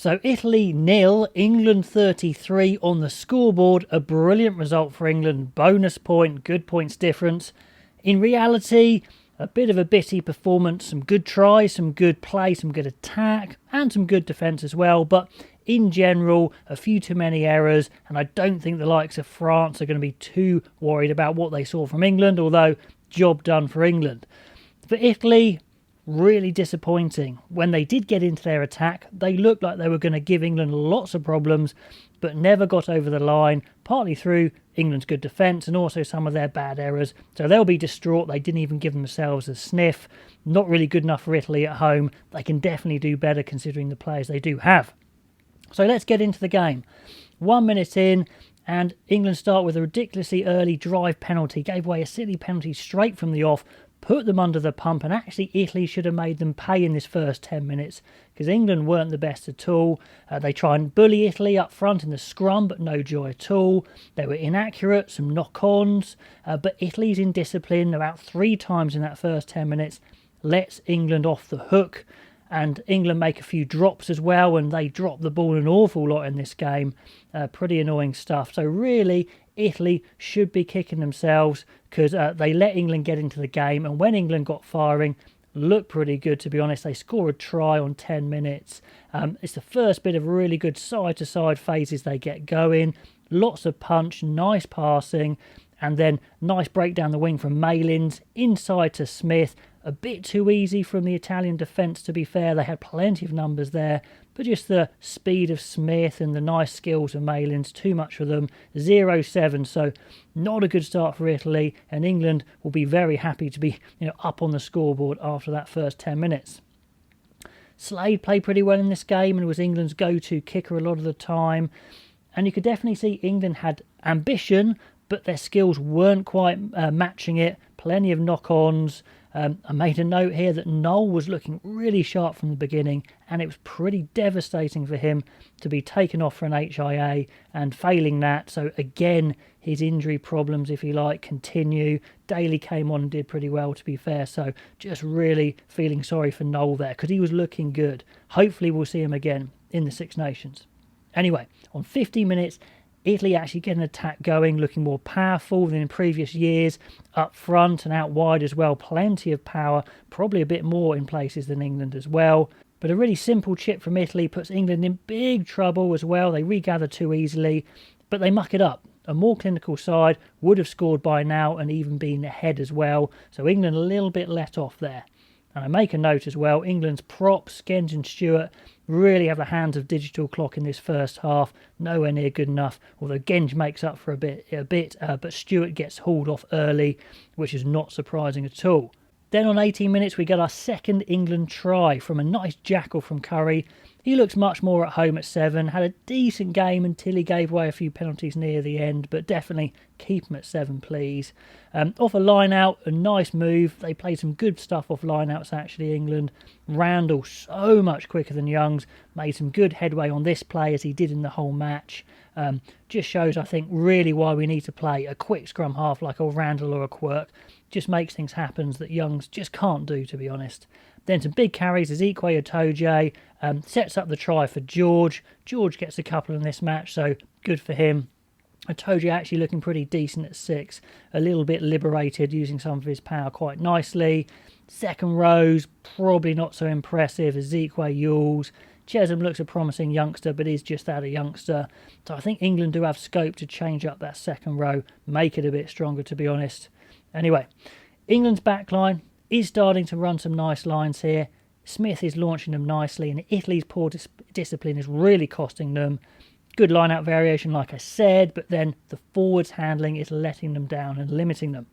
So Italy 0, England 33 on the scoreboard. A brilliant result for England. Bonus point, good points difference. In reality, a bit of a bitty performance. Some good tries, some good play, some good attack, and some good defence as well. But in general, a few too many errors. And I don't think the likes of France are going to be too worried about what they saw from England. Although, job done for England. For Italy, really disappointing. When they did get into their attack, they looked like they were going to give England lots of problems, but never got over the line, partly through England's good defence and also some of their bad errors. So they'll be distraught. They didn't even give themselves a sniff. Not really good enough for Italy at home. They can definitely do better considering the players they do have. So let's get into the game. 1 minute in, and England start with a ridiculously early drive penalty. Gave away a silly penalty straight from the off, put them under the pump, and actually Italy should have made them pay in this first 10 minutes because England weren't the best at all. They try and bully Italy up front in the scrum, but no joy at all. They were inaccurate, some knock-ons, but Italy's indiscipline about 3 times in that first 10 minutes lets England off the hook, and England make a few drops as well, and they drop the ball an awful lot in this game. Pretty annoying stuff. So really, Italy should be kicking themselves because they let England get into the game, and when England got firing, looked pretty good, to be honest. They score a try on 10 minutes. It's the first bit of really good side-to-side phases they get going. Lots of punch, nice passing, and then nice break down the wing from Malins, inside to Smith. A bit too easy from the Italian defence, to be fair. They had plenty of numbers there, but just the speed of Smith and the nice skills of Malins, too much for them. 0-7, so not a good start for Italy, and England will be very happy to be up on the scoreboard after that first 10 minutes. Slade played pretty well in this game and was England's go-to kicker a lot of the time, and you could definitely see England had ambition, but their skills weren't quite matching it. Plenty of knock-ons. I made a note here that Noel was looking really sharp from the beginning, and it was pretty devastating for him to be taken off for an HIA and failing that. So again, his injury problems, if you like, continue. Daly came on and did pretty well, to be fair. So just really feeling sorry for Noel there because he was looking good. Hopefully we'll see him again in the Six Nations. Anyway, on 50 minutes, Italy actually get an attack going, looking more powerful than in previous years, up front and out wide as well. Plenty of power, probably a bit more in places than England as well. But a really simple chip from Italy puts England in big trouble as well. They regather too easily, but they muck it up. A more clinical side would have scored by now and even been ahead as well. So England a little bit let off there. And I make a note as well, England's props, Genge and Stewart, really have the hands of digital clock in this first half. Nowhere near good enough, although Genge makes up for a bit, but Stewart gets hauled off early, which is not surprising at all. Then on 18 minutes, we get our second England try from a nice jackal from Curry. He looks much more at home at 7, had a decent game until he gave away a few penalties near the end, but definitely keep him at 7, please. Off a line-out, a nice move. They played some good stuff off line-outs, actually, England. Randall, so much quicker than Youngs, made some good headway on this play, as he did in the whole match. Just shows, I think, really why we need to play a quick scrum half like a Randall or a Quirk. Just makes things happen that Youngs just can't do, to be honest. Then some big carries as Ikwe Otoje sets up the try for George. George gets a couple in this match, so good for him. Otoje actually looking pretty decent at 6. A little bit liberated, using some of his power quite nicely. Second rows, probably not so impressive as Ikwe Yules. Chesham looks a promising youngster, but is just that, a youngster. So I think England do have scope to change up that second row, make it a bit stronger, to be honest. Anyway, England's backline is starting to run some nice lines here. Smith is launching them nicely, and Italy's poor discipline is really costing them. Good line-out variation, like I said, but then the forwards handling is letting them down and limiting them.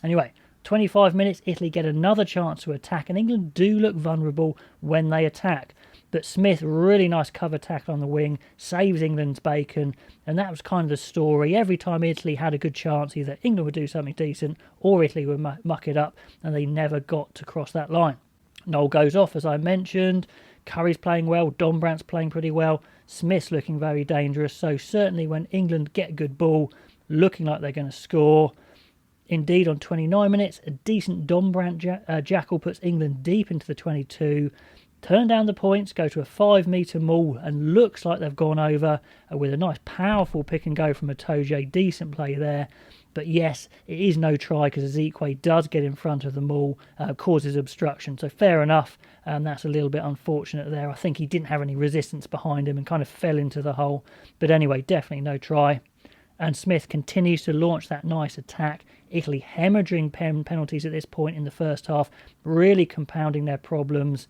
Anyway, 25 minutes, Italy get another chance to attack, and England do look vulnerable when they attack. But Smith, really nice cover tackle on the wing, saves England's bacon, and that was kind of the story. Every time Italy had a good chance, either England would do something decent or Italy would muck it up, and they never got to cross that line. Noel goes off, as I mentioned. Curry's playing well, Dombrandt's playing pretty well, Smith's looking very dangerous, so certainly when England get a good ball, looking like they're going to score. Indeed, on 29 minutes, a decent Dombrandt jackal puts England deep into the 22. turn down the points, go to a 5-metre maul, and looks like they've gone over with a nice powerful pick and go from Itoje. Decent play there. But yes, it is no try because Ezekwe does get in front of the maul, causes obstruction. So fair enough. That's a little bit unfortunate there. I think he didn't have any resistance behind him and kind of fell into the hole. But anyway, definitely no try. And Smith continues to launch that nice attack. Italy hemorrhaging penalties at this point in the first half, really compounding their problems.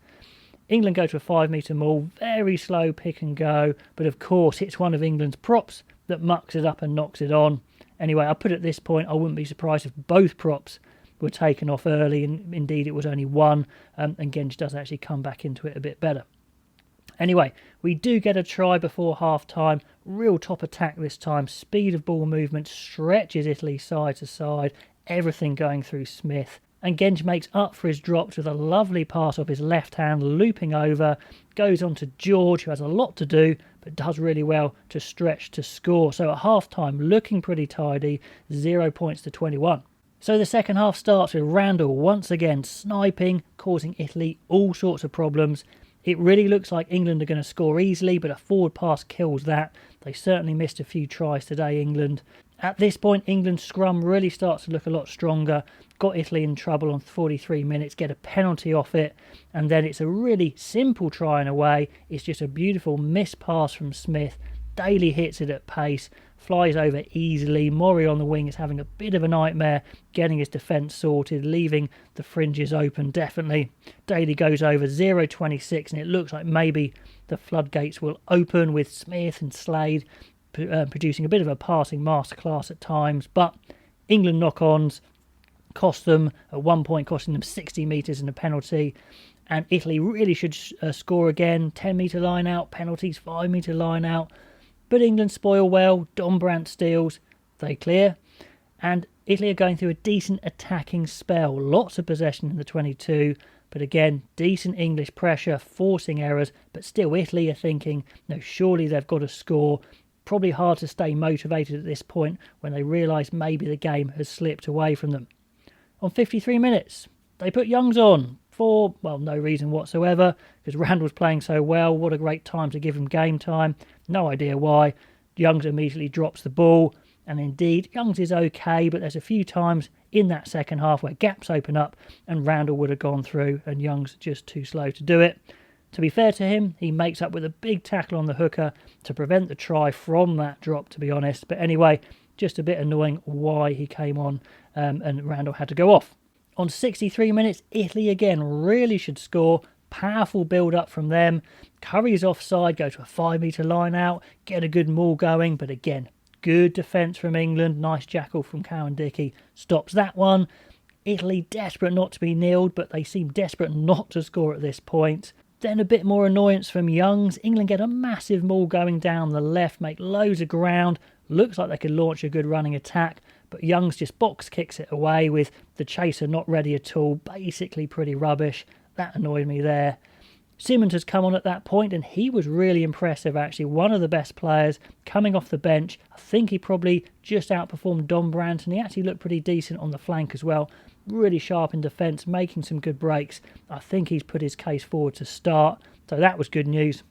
England go to a 5-metre maul, very slow pick and go, but of course it's one of England's props that mucks it up and knocks it on. Anyway, I put at this point, I wouldn't be surprised if both props were taken off early, and indeed it was only one, and Genge does actually come back into it a bit better. Anyway, we do get a try before half-time, real top attack this time, speed of ball movement, stretches Italy side to side, everything going through Smith. And Genge makes up for his drops with a lovely pass off his left hand, looping over, goes on to George, who has a lot to do, but does really well to stretch to score. So at half-time, looking pretty tidy, 0 points to 21. So the second half starts with Randall once again sniping, causing Italy all sorts of problems. It really looks like England are going to score easily, but a forward pass kills that. They certainly missed a few tries today, England. At this point, England's scrum really starts to look a lot stronger. Got Italy in trouble on 43 minutes, get a penalty off it, and then it's a really simple try in a way. It's just a beautiful missed pass from Smith. Daly hits it at pace, flies over easily. Mori on the wing is having a bit of a nightmare getting his defence sorted, leaving the fringes open definitely. Daly goes over 0.26, and it looks like maybe the floodgates will open with Smith and Slade producing a bit of a passing masterclass at times, but England knock-ons cost them at one point, costing them 60 metres and a penalty, and Italy really should score again. 10-metre line out, penalties, 5-metre line out, but England spoil well. Dombrandt steals, they clear, and Italy are going through a decent attacking spell. Lots of possession in the 22, but again, decent English pressure, forcing errors, but still Italy are thinking, no, surely they've got to score. Probably hard to stay motivated at this point when they realise maybe the game has slipped away from them. On 53 minutes, they put Youngs on for, well, no reason whatsoever, because Randall's playing so well. What a great time to give him game time. No idea why. Youngs immediately drops the ball, and indeed, Youngs is okay, but there's a few times in that second half where gaps open up and Randall would have gone through, and Youngs just too slow to do it. To be fair to him, he makes up with a big tackle on the hooker to prevent the try from that drop, to be honest. But anyway, just a bit annoying why he came on and Randall had to go off. On 63 minutes, Italy again really should score. Powerful build-up from them. Curry's offside, go to a 5-metre line out, get a good maul going. But again, good defence from England. Nice jackal from Cowan-Dickey. Stops that one. Italy desperate not to be nilled, but they seem desperate not to score at this point. Then a bit more annoyance from Youngs. England get a massive maul going down the left, make loads of ground. Looks like they could launch a good running attack, but Youngs just box kicks it away with the chaser not ready at all. Basically pretty rubbish. That annoyed me there. Simmons has come on at that point, and he was really impressive actually. One of the best players coming off the bench. I think he probably just outperformed Dombrandt, and he actually looked pretty decent on the flank as well. Really sharp in defence, making some good breaks. I think he's put his case forward to start, so that was good news.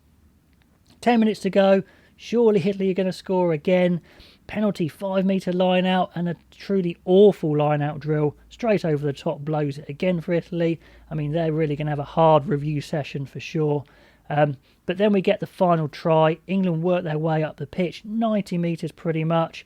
10 minutes to go. Surely Italy are going to score again. Penalty, 5-metre line out, and a truly awful line out drill. Straight over the top, blows it again for Italy. I mean, they're really going to have a hard review session for sure. But then we get the final try. England work their way up the pitch, 90 metres pretty much.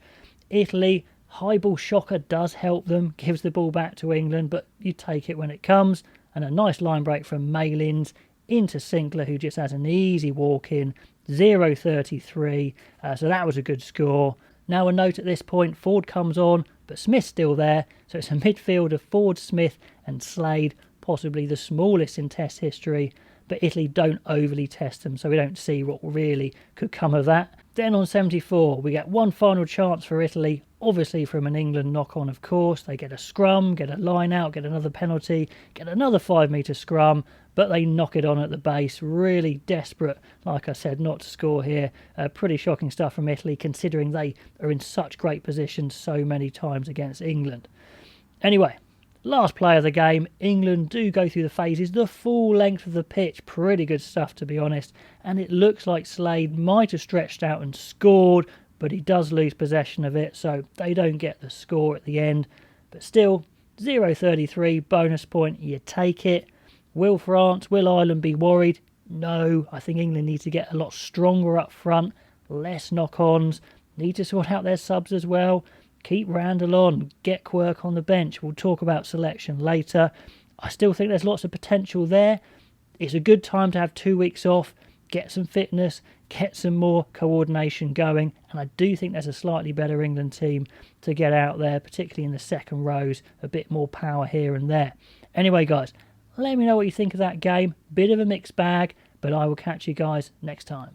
Italy, high ball shocker does help them, gives the ball back to England, but you take it when it comes. And a nice line break from Malins into Sinclair, who just has an easy walk in. 0.33, so that was a good score. Now a note at this point, Ford comes on, but Smith's still there, so it's a midfield of Ford, Smith and Slade, possibly the smallest in Test history, but Italy don't overly test them, so we don't see what really could come of that. Then on 74, we get one final chance for Italy, obviously from an England knock-on, of course. They get a scrum, get a line out, get another penalty, get another 5-metre scrum, but they knock it on at the base. Really desperate, like I said, not to score here. Pretty shocking stuff from Italy, considering they are in such great positions so many times against England. Anyway, Last play of the game, England do go through the phases, the full length of the pitch. Pretty good stuff, to be honest. And it looks like Slade might have stretched out and scored, but he does lose possession of it, so they don't get the score at the end. But still, 0-33, bonus point, you take it. Will Ireland be worried? No, I think England need to get a lot stronger up front, less knock-ons, need to sort out their subs as well. Keep Randall on, get Quirk on the bench. We'll talk about selection later. I still think there's lots of potential there. It's a good time to have 2 weeks off, get some fitness, get some more coordination going. And I do think there's a slightly better England team to get out there, particularly in the second rows, a bit more power here and there. Anyway, guys, let me know what you think of that game. Bit of a mixed bag, but I will catch you guys next time.